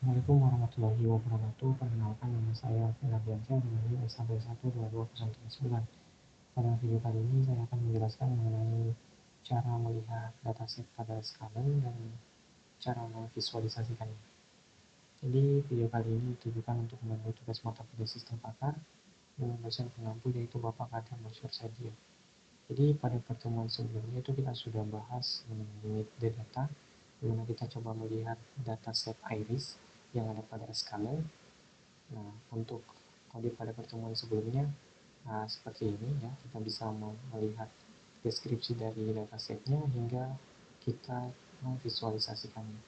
Assalamualaikum warahmatullahi wabarakatuh. Perkenalkan, nama saya Alvin Ardiansyah dari S11229. Pada video kali ini saya akan menjelaskan mengenai cara melihat dataset pada skala dan cara memvisualisasikannya. Jadi video kali ini ditujukan untuk membantu tugas mata kuliah sistem pakar dengan dosen pengampu yaitu Bapak Kadam Masyur Sadio. Jadi pada pertemuan sebelumnya itu kita sudah bahas mengenai the data, di mana kita coba melihat dataset iris yang ada pada skala. Nah, untuk kode pada pertemuan sebelumnya seperti ini ya, kita bisa melihat deskripsi dari datasetnya hingga kita memvisualisasikannya.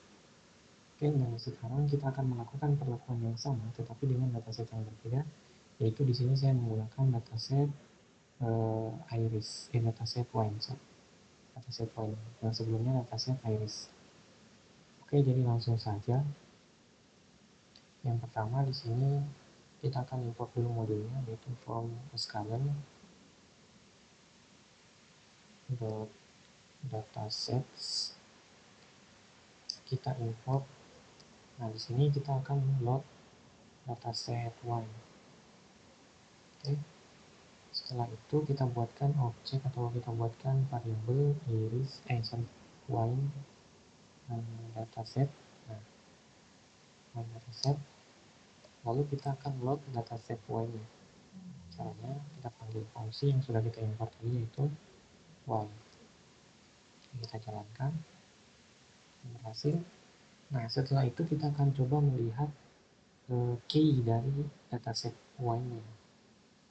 Oke, dan sekarang kita akan melakukan perlakuan yang sama tetapi dengan dataset yang berbeda, yaitu di sini saya menggunakan dataset dataset wine, dataset wine. Yang sebelumnya dataset iris. Oke, jadi langsung saja. Yang pertama di sini kita akan import dulu modulnya, yaitu from scalar.datasets. Kita import. Nah, di sini kita akan load dataset one. Oke. Setelah itu kita buatkan objek atau kita buatkan variabel wine dataset. Nah, wine dataset. Lalu kita akan load dataset wine. Caranya kita panggil fungsi yang sudah kita import tadi, yaitu wine. Kita jalankan, berhasil. Nah, setelah itu kita akan coba melihat key dari dataset wine-nya.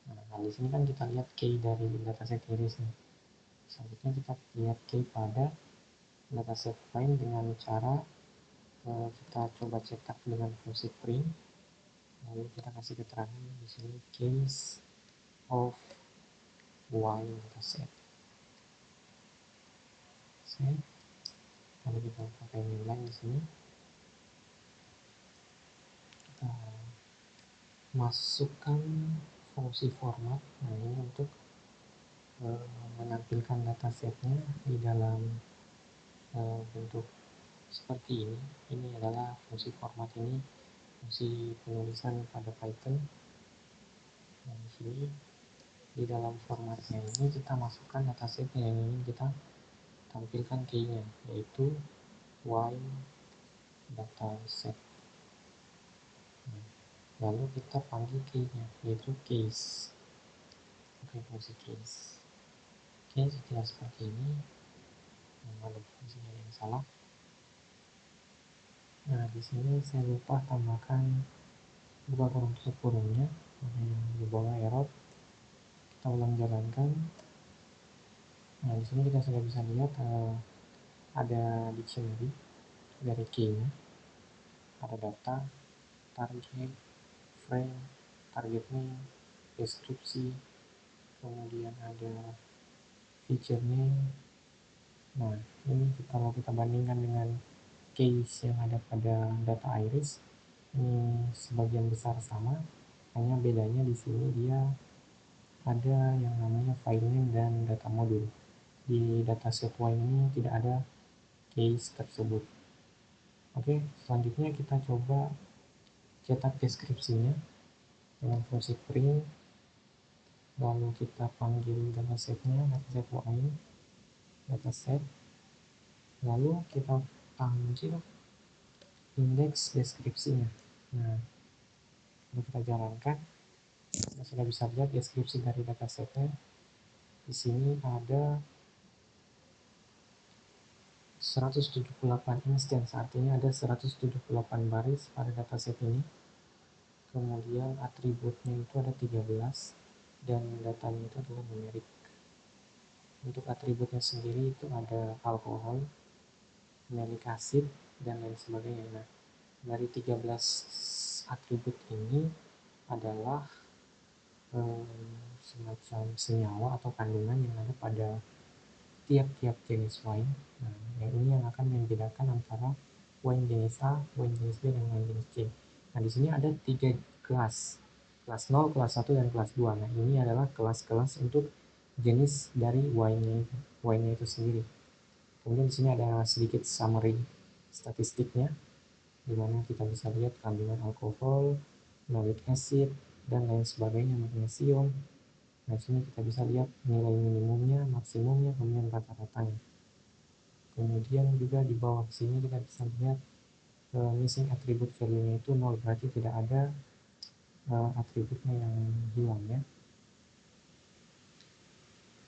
Nah, di sini kan kita lihat key dari dataset iris nih. Selanjutnya kita lihat key pada dataset wine dengan cara kita coba cetak dengan fungsi print. Lalu kita kasih keterangan di sini case of wine dataset. Lalu kita pakai new line di sini. Kita masukkan fungsi format. Nah, ini untuk menampilkan datasetnya di dalam bentuk seperti ini. Ini adalah fungsi format, ini fungsi penulisan pada Python. Nah, di sini di dalam formatnya ini kita masukkan datasetnya yang ingin kita tampilkan key-nya, yaitu wine dataset. Lalu kita panggil key-nya, yaitu case. Oke, fungsi case. Oke, setelah seperti ini, ada fungsinya yang salah. Nah, di sini saya lupa tambahkan buka kurung tutup kurungnya, yang di bawah error. Kita ulang jalankan. Nah, di sini kita sudah bisa lihat ada dictionary dari key-nya, ada data, target, frame, target name, deskripsi, kemudian ada feature name. Nah, ini kalau kita bandingkan dengan case yang ada pada data iris, ini sebagian besar sama, hanya bedanya di sini dia ada yang namanya file name dan data modul. Di dataset wine ini tidak ada case tersebut. Oke, selanjutnya kita coba cetak deskripsinya dengan fungsi print. Lalu kita panggil datasetnya, dataset wine dataset. Lalu kita panggil indeks deskripsinya. Nah, kita jalankan. Kita sudah bisa lihat deskripsi dari datasetnya. Di sini ada 178 instance, artinya ada 178 baris pada dataset ini. Kemudian atributnya itu ada 13 dan datanya itu adalah numerik. Untuk atributnya sendiri itu ada alkohol, malic acid, dan lain sebagainya. Nah, dari 13 atribut ini adalah semacam senyawa atau kandungan yang ada pada tiap-tiap jenis wine. Nah, yang ini yang akan membedakan antara wine jenis A, wine jenis B, dan wine jenis C. Nah, di sini ada 3 kelas. Kelas 0, kelas 1, dan kelas 2. Nah, ini adalah kelas-kelas untuk jenis dari wine-nya itu sendiri. Kemudian di sini ada sedikit summary statistiknya. di mana kita bisa lihat kandungan alkohol, malic acid, dan lain sebagainya, magnesium. Nah, sini kita bisa lihat nilai minimumnya, maksimumnya, kemudian rata-ratanya. Kemudian juga di bawah sini kita bisa lihat missing attribute value-nya itu 0, berarti tidak ada atributnya yang hilang ya.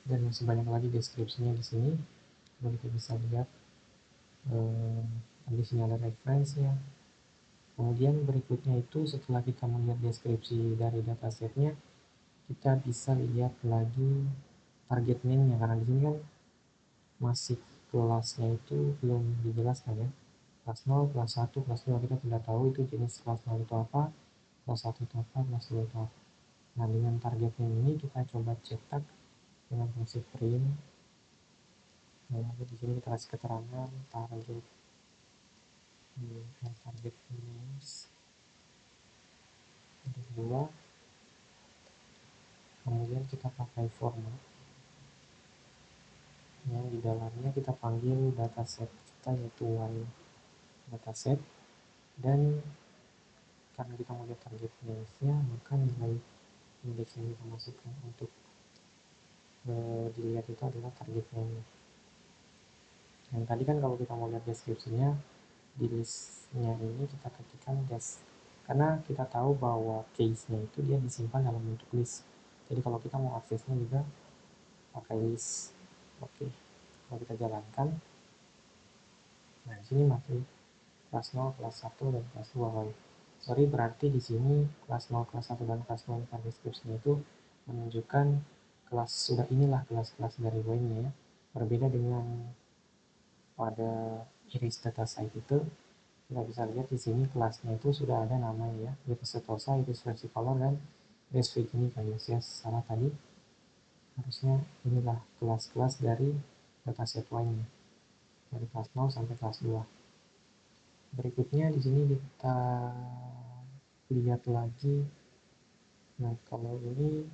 Dan masih banyak lagi deskripsinya di sini. Lalu kita bisa lihat di sini ada referensinya. Kemudian berikutnya itu setelah kita melihat deskripsi dari datasetnya, kita bisa lihat lagi target mean-nya, karena di sini kan masih kelasnya itu belum dijelaskan ya. Kelas 0, kelas 1, kelas 2 kita tidak tahu itu jenis kelas 0 itu apa, kelas 1 itu apa, kelas 2 itu apa. Nah, dengan target mean ini kita coba cetak dengan fungsi print. Lalu di sini kita kasih keterangan target names kedua, kemudian kita pakai format yang di dalamnya kita panggil dataset kita yaitu y dataset, dan karena kita mau lihat target names-nya maka nilai indeks yang kita masukkan untuk dilihat itu adalah target name. Dan tadi kan kalau kita mau lihat deskripsinya di listnya ini kita ketikkan des, karena kita tahu bahwa case-nya itu dia disimpan dalam bentuk list. Jadi kalau kita mau aksesnya juga pakai list. Oke, kalau kita jalankan, nah di sini masih kelas 0, kelas 1, dan kelas 2. Sorry, berarti di sini kelas 0, kelas 1, dan kelas 2 pada deskripsinya itu menunjukkan kelas, sudah inilah kelas-kelas dari Y-nya ya. Berbeda dengan pada iris data site itu, kita bisa lihat di sini kelasnya itu sudah ada namanya ya, iris setosa, iris versicolor, dan iris virginica ya. Saya salah tadi, harusnya inilah kelas-kelas dari dataset Y-nya dari kelas 0 sampai kelas 2. Berikutnya di sini kita lihat lagi. Nah, kalau ini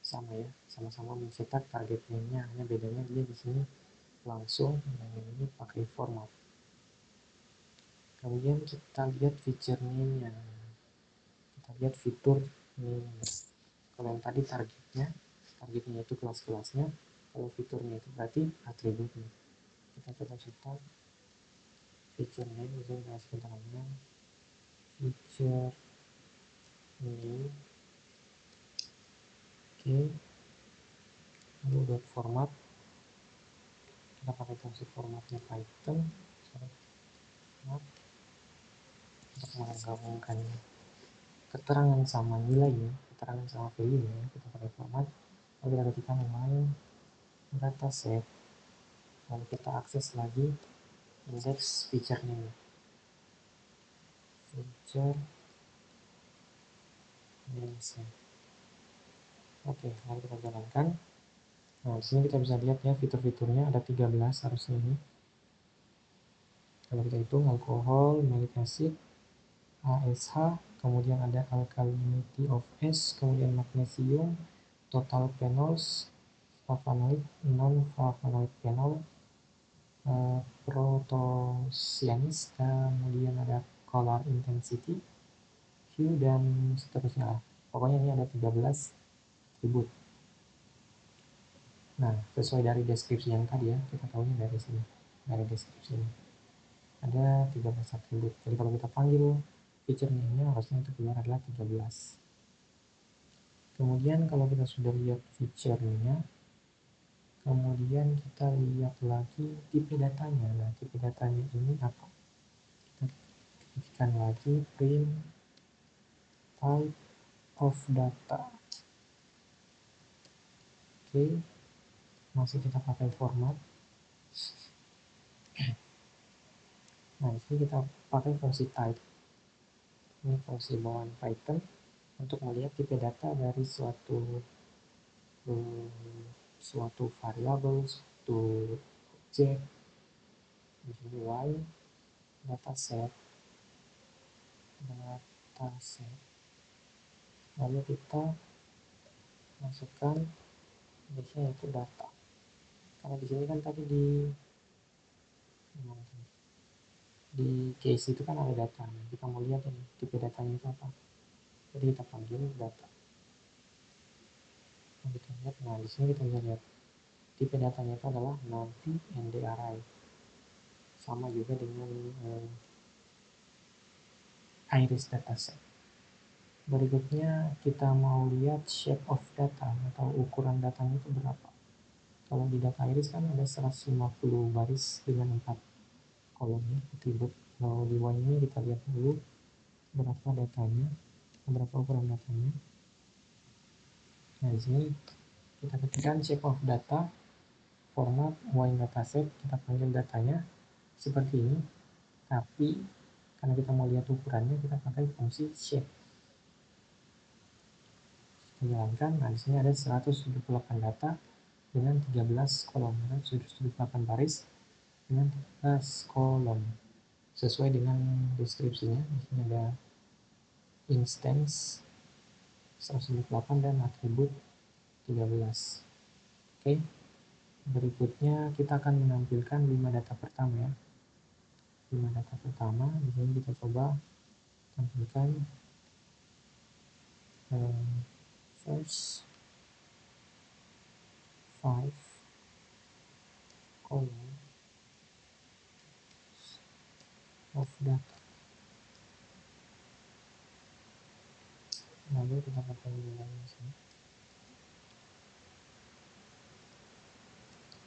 sama ya, sama-sama mencetak target name-nya, hanya bedanya dia di sini langsung, yang ini pakai format. Kemudian kita lihat feature name-nya, kita lihat fitur name. Kalau yang tadi targetnya itu kelas-kelasnya, kalau fiturnya itu berarti atributnya. Kita coba cetak feature name, bisa kasih keterangan feature name. Oke, lalu buat format kita pakai fungsi formatnya Python. Untuk menggabungkan keterangan sama nilainya, keterangan sama value nya, kita pakai format. Lalu kita ketikkan my dataset, lalu kita akses lagi indeks feature name, feature names. Oke, lalu kita jalankan. Nah, di sini kita bisa lihat ya fitur-fiturnya ada 13 harusnya ini. Kalau kita hitung alkohol, malic acid, ASH, kemudian ada alkalinity of S, kemudian magnesium, total phenols, flavonoid, non-flavonoid phenol, protocyanins, kemudian ada color intensity, hue, dan seterusnya. Pokoknya ini ada 13 atribut. Nah, sesuai dari deskripsi yang tadi ya, kita tahunya dari sini, dari deskripsi ini. Ada 13 atribut. Jadi kalau kita panggil feature name-nya harusnya itu keluar adalah 13. Kemudian kalau kita sudah lihat feature-nya, kemudian kita lihat lagi tipe datanya. Nah, tipe datanya ini apa? Kita ketikkan lagi print type of data. Oke, masih kita pakai format. Nah, di sini kita pakai fungsi type. Ini fungsi bawaan Python untuk melihat tipe data dari suatu variabel, suatu objek. Di sini y dataset, lalu kita masukkan biasanya itu data, karena di sini kan tadi di di case itu kan ada data. Kita mau lihat ini tipe datanya itu apa. Jadi kita panggil data. Nah, kita lihat, nah di sini kita bisa lihat tipe datanya itu adalah nanti NDRI. Sama juga dengan iris dataset. Berikutnya kita mau lihat shape of data atau ukuran datanya itu berapa. Kalau di data iris kan ada 150 baris dengan 4 kolomnya atribut. Kalau di Y ini kita lihat dulu berapa datanya, berapa ukuran datanya. Nah di sini kita ketikkan shape of data, format Y dataset, kita panggil datanya seperti ini. Tapi karena kita mau lihat ukurannya, kita pakai fungsi shape. Kita jalankan. Nah di sini ada 178 data dengan 13 kolom, 178 baris dengan 13 kolom sesuai dengan deskripsinya. Di sini ada instance 178 dan atribut 13. Oke, berikutnya kita akan menampilkan 5 data pertama ya. 5 data pertama di sini kita coba tampilkan first 5 column of data. Lalu kita pakai nilai di sini.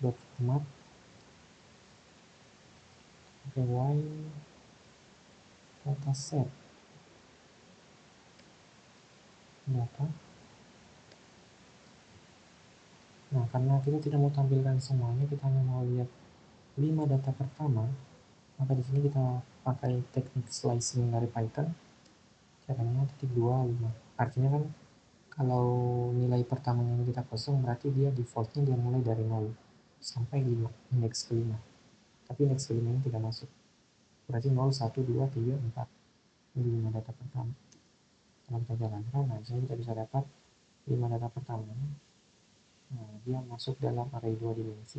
Dot format pakai Y dataset data. Nah, karena kita tidak mau tampilkan semuanya, kita hanya mau lihat 5 data pertama, maka di sini kita pakai teknik slicing dari Python. Caranya titik 25. Artinya kan kalau nilai pertamanya kita kosong, berarti dia defaultnya dia mulai dari 0 sampai 5, indeks kelima. Tapi indeks kelima ini tidak masuk. Berarti 0, 1, 2, 3, 4. Ini 5 data pertama. Kalau kita jalankan, nah disini kita bisa dapat 5 data pertama. Nah, dia masuk dalam array 2 dimensi.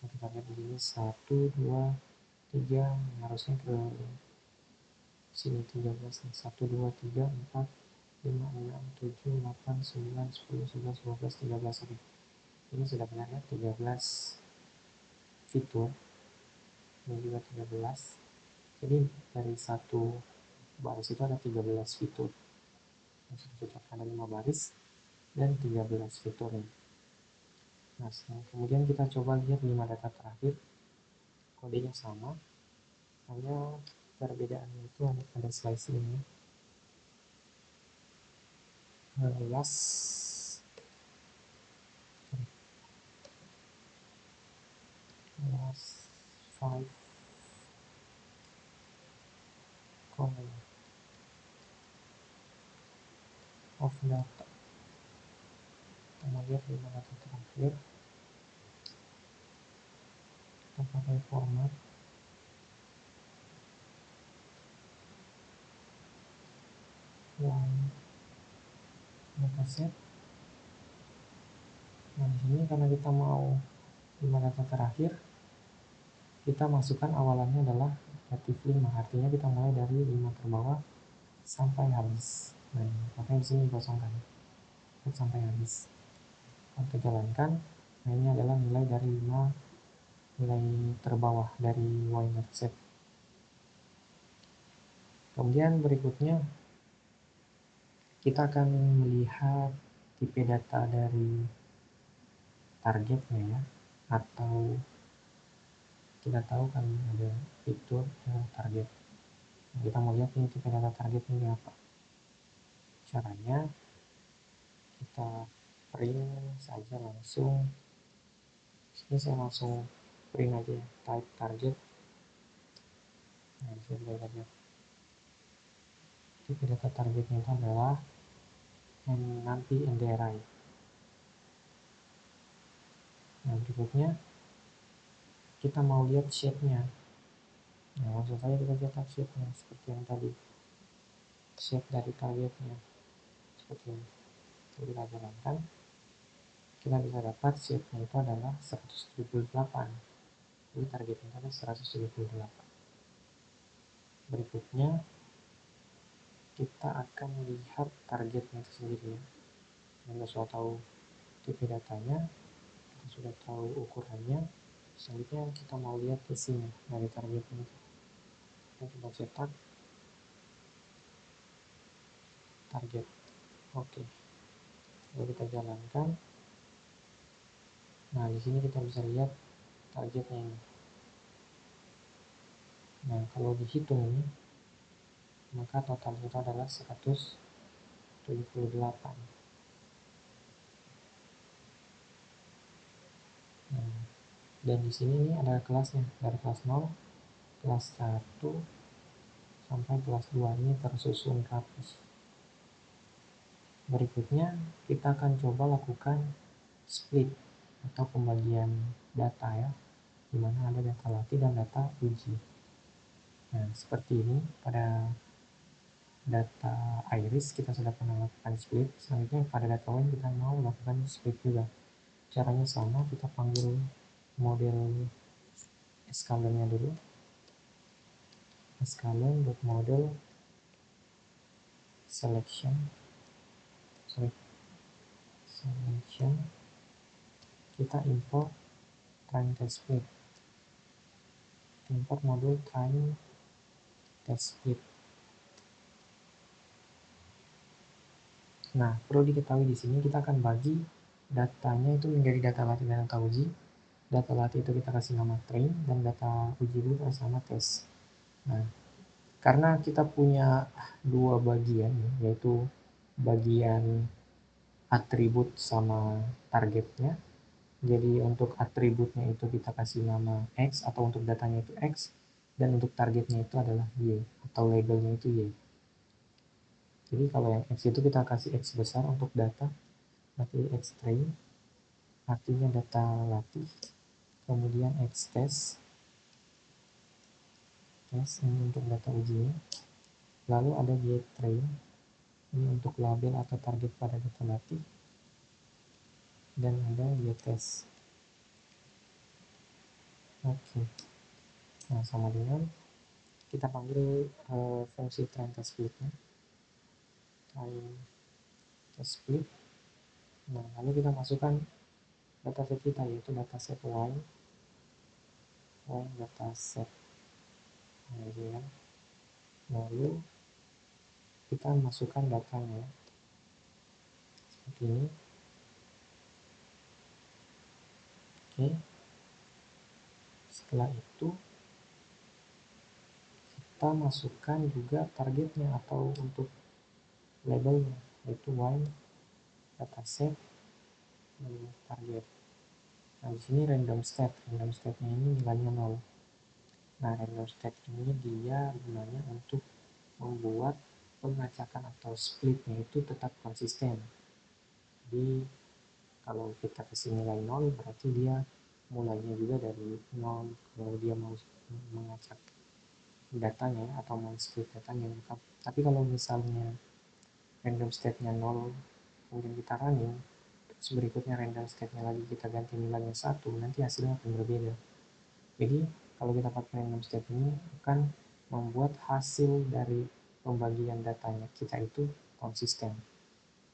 Nah, kita lihat di sini 1, 2, 3, harusnya ke sini 13 nih. 1, 2, 3, 4, 5, 6, 7, 8, 9, 10, 11, 12, 13. Oke. Ini sudah benar ya, 13 fitur. Ini juga 13. Jadi dari satu baris itu ada 13 fitur. Kita ada 5 baris dan 13 fitur nih. Nah, kemudian kita coba lihat 5 data terakhir. Kodenya sama, hanya perbedaannya itu ada slicing ini. Last 5 column of data. Kita lihat 5 data terakhir. Kita pakai format Y dataset. Nah di sini karena kita mau 5 data terakhir, kita masukkan awalannya adalah relatif 5, artinya kita mulai dari 5 terbawah sampai habis. Nah, makanya di sini dikosongkan sampai habis. Kalau kita jalankan, nah ini adalah nilai dari 5 nilai terbawah dari Y dataset. Kemudian berikutnya kita akan melihat tipe data dari targetnya ya, atau kita tahu kan ada fitur target. Nah, kita mau lihat ini tipe data target ini apa. Caranya kita print saja langsung. Ini saya langsung print aja ya, type target. Nah, bisa kita lihat tipe data targetnya itu adalah nanti NDRI. Nah, berikutnya kita mau lihat shape-nya. Nah, langsung saja kita cetak shape-nya seperti yang tadi. Shape dari targetnya seperti ini. Jadi kita jalankan, kita bisa dapat shape-nya itu adalah 178. Jadi targetnya adalah 178. Berikutnya kita akan lihat targetnya itu sendiri ya. Kita sudah tahu tipe datanya, kita sudah tahu ukurannya. Selanjutnya kita mau lihat isinya dari targetnya itu. Kita coba cetak target. Oke, lalu kita jalankan. Nah, di sini kita bisa lihat targetnya ini. Nah, kalau dihitung ini, maka total itu adalah 178. Nah, dan di sini nih ada kelasnya, dari kelas 0, kelas 1 sampai kelas 2 ini tersusun rapi. Berikutnya kita akan coba lakukan split atau pembagian data ya, dimana ada data latih dan data uji. Nah, seperti ini pada data iris kita sudah pernah lakukan split. Selanjutnya pada data lain kita mau lakukan split juga. Caranya sama, kita panggil model escalonnya dulu. Escalon.model selection kita import time test split, import modul time test split. Nah, perlu diketahui di sini kita akan bagi datanya itu menjadi data latih dan data uji. Data latih itu kita kasih nama train dan data uji itu kita kasih nama test. Nah, karena kita punya dua bagian, yaitu bagian atribut sama targetnya. Jadi untuk atributnya itu kita kasih nama X, atau untuk datanya itu X, dan untuk targetnya itu adalah Y, atau labelnya itu Y. Jadi kalau yang X itu kita kasih X besar untuk data, berarti X train, artinya data latih, kemudian X test, ini untuk data ujinya, lalu ada Y train, ini untuk label atau target pada data latih, dan ada Y test. Oke, nah sama dengan kita panggil fungsi train test splitnya, train test split. Nah, lalu kita masukkan dataset kita, yaitu dataset Y dataset. Nah, ini kan. Lalu kita masukkan datanya seperti ini. Oke, setelah itu kita masukkan juga targetnya atau untuk labelnya, yaitu Y dataset target. Nah, di sini random state-nya ini nilainya 0. Nah, random state ini dia gunanya untuk membuat pengacakan atau splitnya itu tetap konsisten. Jadi kalau kita kasih nilai 0 berarti dia mulainya juga dari 0 kalau dia mau mengacak datanya atau mau split datanya. Tapi kalau misalnya random state-nya 0 kemudian kita running, terus berikutnya random state-nya lagi kita ganti nilainya 1, nanti hasilnya akan berbeda. Jadi kalau kita pakai random state ini akan membuat hasil dari pembagian datanya kita itu konsisten.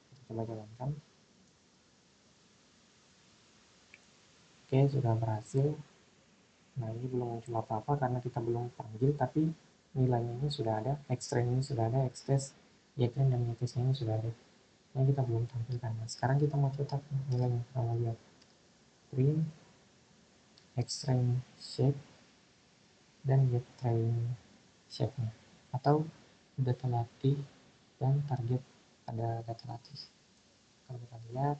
Kita coba jalankan. Oke, sudah berhasil. Nah, ini belum muncul apa-apa karena kita belum panggil, tapi nilainya ini sudah ada, X-train ini sudah ada, X-test, Y-train dan Y-testnya ini sudah ada. Yang kita belum tampilkan. Nah, sekarang kita mau cetak nilainya, kita mau lihat print X-train shape dan Y-train shape-nya, atau data latih dan target pada data latih. Kalau kita lihat,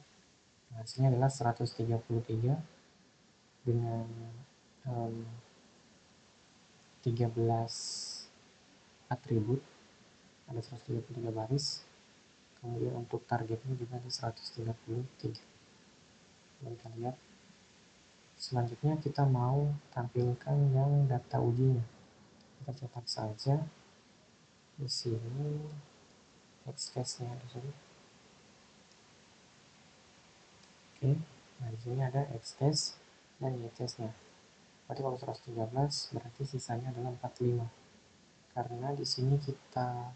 hasilnya adalah 133 dengan 13 atribut, ada 133 baris. Kemudian untuk targetnya juga ada 133. Kita lihat selanjutnya kita mau tampilkan yang data ujinya. Kita cetak saja di sini X-test-nya di sini. Oke, nah di sini ada X-test dan Y-test-nya. Berarti kalau 113 berarti sisanya adalah 45. Karena di sini kita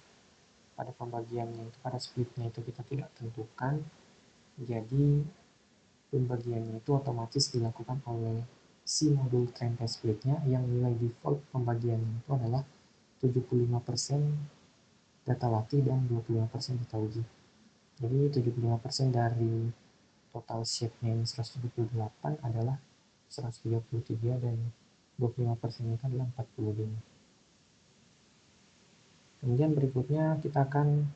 pada pembagiannya itu, pada splitnya itu kita tidak tentukan, jadi pembagiannya itu otomatis dilakukan oleh si modul train test splitnya yang nilai default pembagiannya itu adalah 75% data latih dan 25% data uji. Jadi 75% dari total shape-nya ini 178 adalah 133 dan 25% itu adalah 45. Kemudian berikutnya kita akan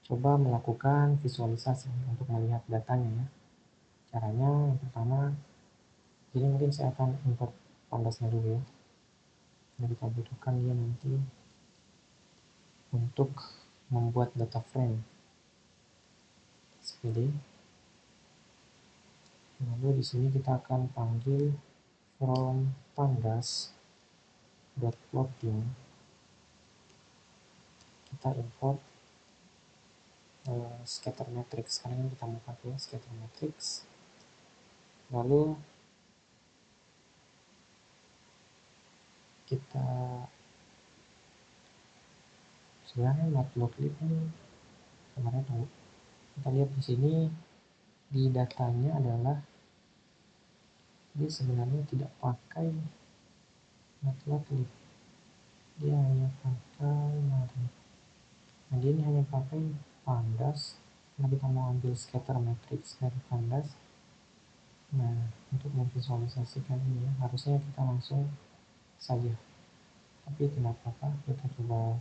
coba melakukan visualisasi untuk melihat datanya ya. Caranya yang pertama, jadi mungkin saya akan import pandasnya dulu ya. Jadi kita butuhkan dia nanti untuk membuat data frame SPD. Lalu di sini kita akan panggil from pandas.plotting. Kita import scatter matrix, karena ini kita mau pakai scatter matrix. Lalu kita sebenarnya matplotlib ini kemarin tahu. Kita lihat di sini di datanya adalah dia sebenarnya tidak pakai matplotlib, dia hanya pakai mari. Nah dia ini hanya pakai pandas. Nah kita mau ambil scatter matrix dari pandas. Nah untuk memvisualisasikan ini ya, harusnya kita langsung saja, tapi tidak apa-apa, kita coba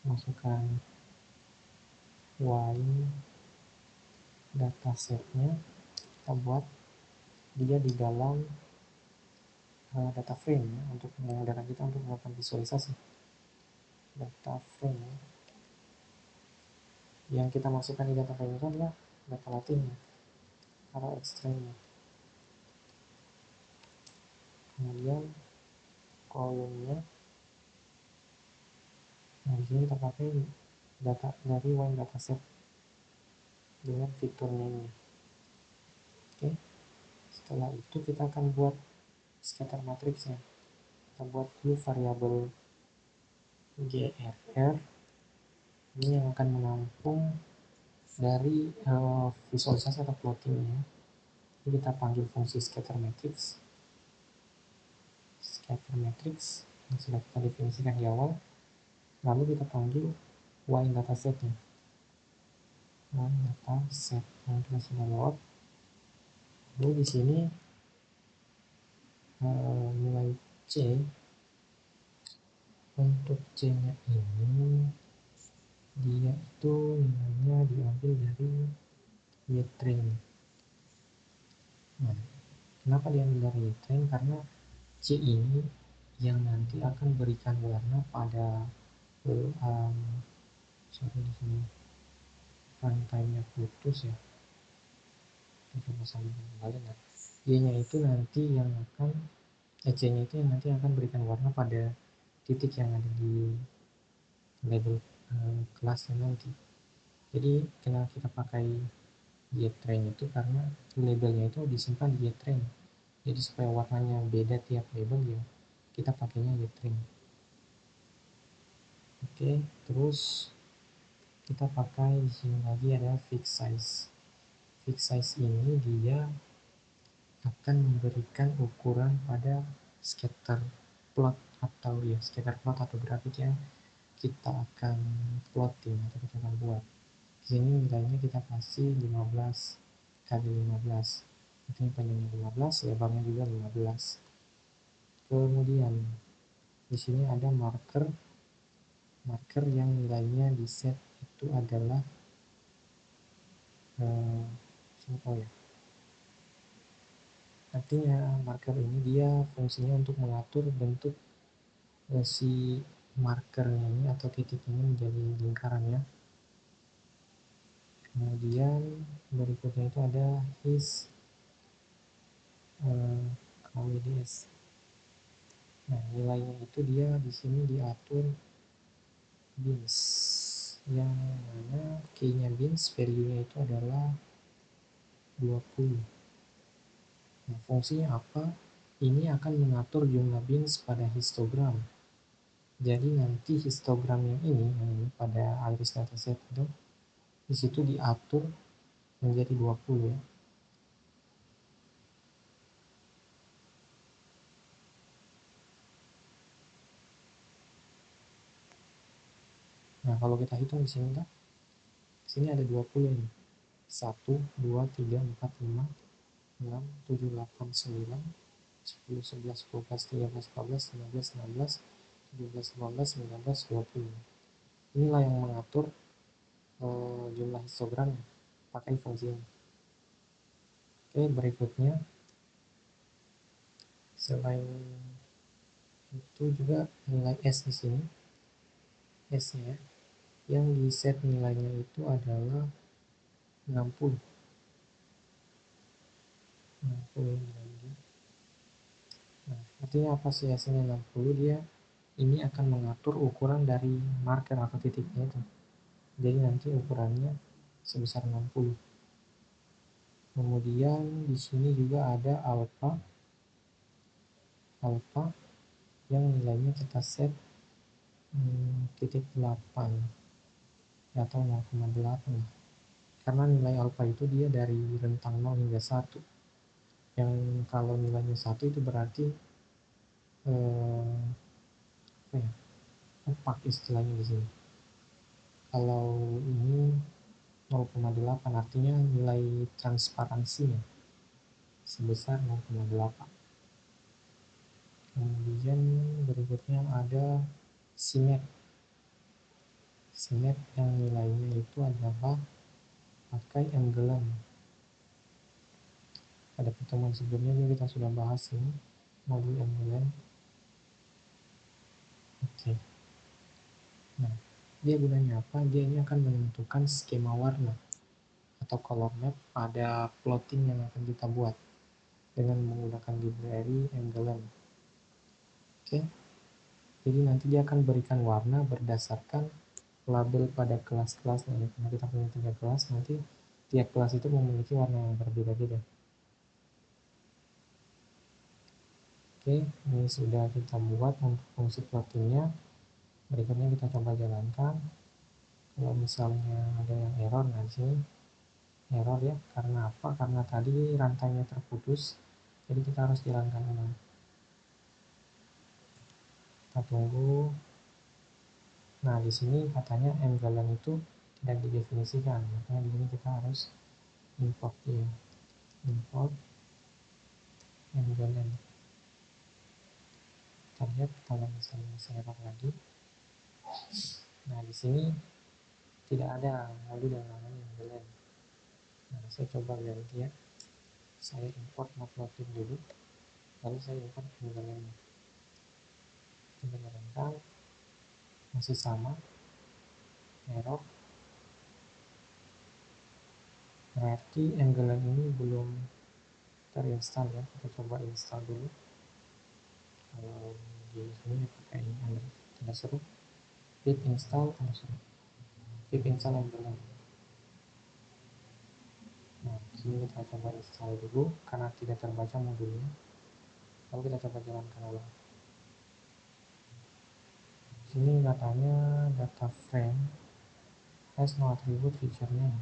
masukkan y datasetnya, kita buat dia di dalam data frame ya, untuk memudahkan kita untuk melakukan visualisasi. Data frame yang kita masukkan di data frame itu adalah data latihnya, kalau ekstremnya. Kemudian kolomnya, nah di sini kita pakai data dari y dataset dengan fitur name-nya. Oke, setelah itu kita akan buat scatter matrixnya. Kita buat dulu variabel grr ini yang akan menampung dari visualisasi atau plottingnya. Jadi kita panggil fungsi scatter matrix yang sudah kita definisikan di awal. Lalu kita panggil y datasetnya, y dataset yang kita sudah load. Lalu di sini nilai c, untuk c nya ini dia itu nilainya diambil dari ytrain. Nah, kenapa diambil dari ytrain? Karena c ini yang nanti akan berikan warna pada sorry di sini runtime-nya putus ya. Kita coba sambungkan kembali. Nah, y-nya itu nanti yang akan c-nya itu yang nanti akan berikan warna pada titik yang ada di label kelasnya nanti. Jadi kenapa kita pakai ytrain itu karena labelnya itu disimpan di ytrain. Jadi supaya warnanya beda tiap label ya kita pakainya ytrain. Oke, terus kita pakai di sini lagi ada fixed size. Fixed size ini dia akan memberikan ukuran pada scatter plot atau ya scatter plot atau grafik yang kita akan plotting atau kita akan buat. Di sini nilainya kita kasih 15 kali 15. Ini panjangnya 15, lebarnya juga 15. Kemudian di sini ada marker yang nilainya di set itu adalah ya. Artinya marker ini dia fungsinya untuk mengatur bentuk si markernya ini atau titik ini menjadi lingkaran ya. Kemudian berikutnya itu ada his KWDS. Nah nilainya itu dia di sini diatur bins, yang mana key-nya bins value-nya itu adalah 20. Nah fungsinya apa? ini akan mengatur jumlah bins pada histogram. Jadi nanti histogram yang ini pada iris dataset itu, di situ diatur menjadi 20 ya. Nah, kalau kita hitung di sini, di sini ada 20 ini. 1, 2, 3, 4, 5, 6, 7, 8, 9, 10, 11, 12, 13, 14, 15, 16, 17, 18, 19, 20. Inilah yang mengatur jumlah histogram pakai fungsi ini. Oke, berikutnya selain itu juga nilai S di sini. S-nya yang di set nilainya itu adalah 60. 60 nilainya. Nah, artinya apa sih hasilnya 60? Dia ini akan mengatur ukuran dari marker atau titiknya itu. Jadi nanti ukurannya sebesar 60. Kemudian di sini juga ada alpha yang nilainya kita set titik 8 atau 0,8, karena nilai alpha itu dia dari rentang 0 hingga 1, yang kalau nilainya 1 itu berarti apa ya, opak istilahnya di sini. Kalau ini 0,8 artinya nilai transparansinya sebesar 0,8. Kemudian berikutnya ada simet yang nilainya itu adalah pakai Engelen. Pada pertemuan sebelumnya kita sudah bahas ini modul Engelen. Oke. Nah, dia gunanya apa? Dia ini akan menentukan skema warna atau color map pada plotting yang akan kita buat dengan menggunakan library Engelen. Oke. Jadi nanti dia akan berikan warna berdasarkan label pada kelas-kelasnya. Karena kita punya 3 kelas, nanti tiap kelas itu memiliki warna yang berbeda-beda. Oke, ini sudah kita buat untuk fungsi plottingnya. Berikutnya kita coba jalankan. Kalau misalnya ada yang error, nah di sini error ya. Karena apa? Karena tadi rantainya terputus, jadi kita harus jalankan ulang. Kita tunggu. Nah, di sini katanya Engelen itu tidak didefinisikan, makanya di sini kita harus import dia. Import Engelen. Kita lihat kalau misalnya masih error lagi. Nah, di sini tidak ada modul yang namanya Engelen. Nah, saya coba ganti ya. Saya import matplotlib dulu, lalu saya import Engelen. Kita jalankan, masih sama, error. Berarti Engelen ini belum terinstall ya. Kita coba install dulu. Kalau di sini pakai tanda seru, pip install tanda seru, pip install Engelen. Nah, sini kita coba install dulu karena tidak terbaca modulnya. Lalu kita coba jalankan ulang. Sini katanya data frame has no attribute feature name.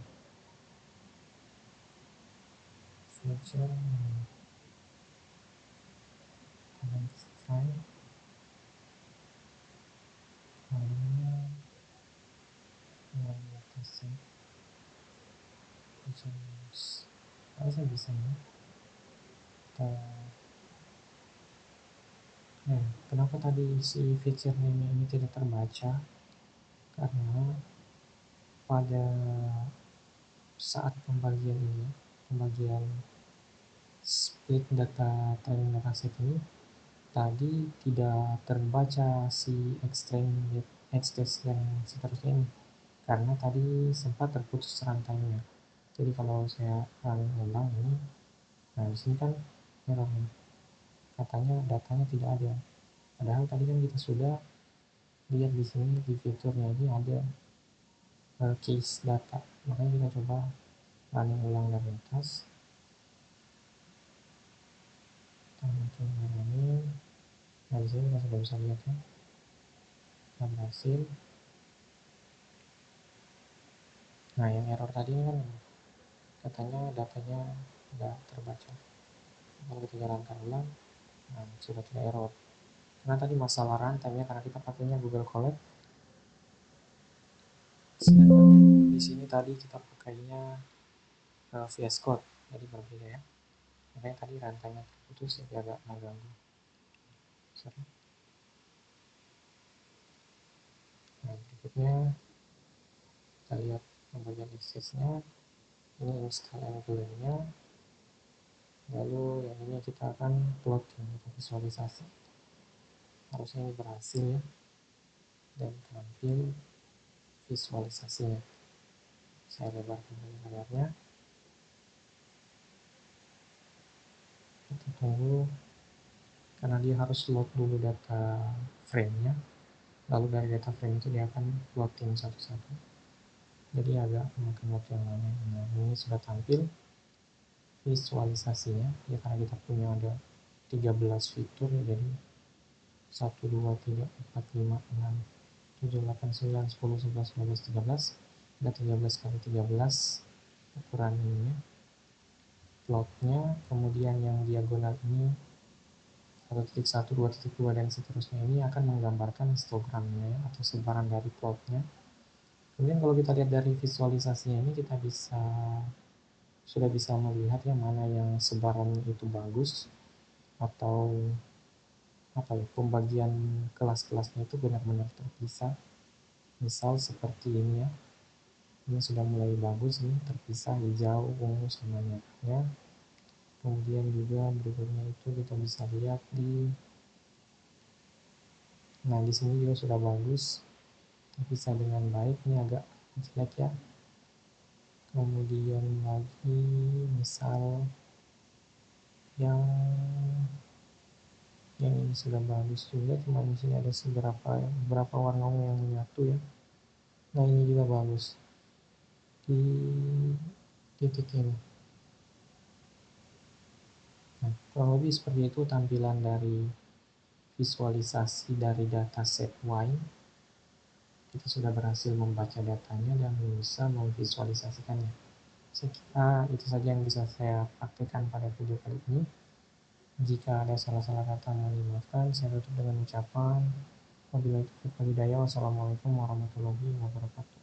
Feature name. Frame filenya yang dataset feature names. Harusnya bisa ya. Kenapa tadi si feature name ini tidak terbaca? Karena pada saat pembagian ini, pembagian split data training dataset ini, tadi tidak terbaca si extends yang seterusnya ini, karena tadi sempat terputus rantainya. Jadi kalau saya running ulang ini, nah di sini kan error nih, katanya datanya tidak ada. Padahal tadi kan kita sudah lihat di sini di fiturnya ini ada case data. Makanya kita coba running ulang dari atas. Kita makin ini. Nah, di sini kita sudah bisa lihat ya, kita berhasil. Nah, yang error tadi ini kan katanya datanya tidak terbaca. Kalau kita jalankan ulang, nah sudah tidak error. Karena tadi masalah runtime ya, karena kita pakainya Google Colab. Sedangkan di sini tadi kita pakainya VS Code, jadi berbeda ya. Makanya tadi runtime terputus, jadi agak mengganggu. Sorry. Nah, berikutnya kita lihat pembagian aksesnya. Ini install Angular-nya. Lalu yang ini kita akan plotting, kita visualisasi. Harusnya ini berhasil ya, dan tampil visualisasinya. Saya lebarkan layarnya. Kita tunggu, karena dia harus load dulu data frame-nya. Lalu dari data frame itu dia akan plotting satu-satu. Jadi agak memakan waktu yang lama. Nah, ini sudah tampil visualisasinya. Ya, karena kita punya ada 13 fitur ya, jadi 1, 2, 3, 4, 5, 6, 7, 8, 9, 10, 11, 12, 13. Ada 13 kali 13 ukuran ininya, plotnya. Kemudian yang diagonal ini 1.1, 2.2, dan seterusnya ini akan menggambarkan histogramnya ya, atau sebaran dari plotnya. Kemudian kalau kita lihat dari visualisasinya ini, kita sudah bisa melihat ya mana yang sebarannya itu bagus, atau apa ya, pembagian kelas-kelasnya itu benar-benar terpisah. Misal seperti ini ya, ini sudah mulai bagus nih, terpisah hijau, ungu, sama merahnya. Kemudian juga berikutnya itu kita bisa lihat nah di sini juga sudah bagus, terpisah dengan baik. Ini agak jelek ya. Kemudian lagi misal yang ini sudah bagus juga, cuma di sini ada beberapa warna ungu yang menyatu ya. Nah, ini juga bagus di titik ini. Nah, kurang lebih seperti itu tampilan dari visualisasi dari dataset wine. Kita sudah berhasil membaca datanya dan bisa memvisualisasikannya. Saya kira itu saja yang bisa saya praktekkan pada video kali ini. Jika ada salah-salah kata, mohon dimaafkan. Saya tutup dengan ucapan wabillahi taufiq wal hidayah. Wassalamualaikum warahmatullahi wabarakatuh.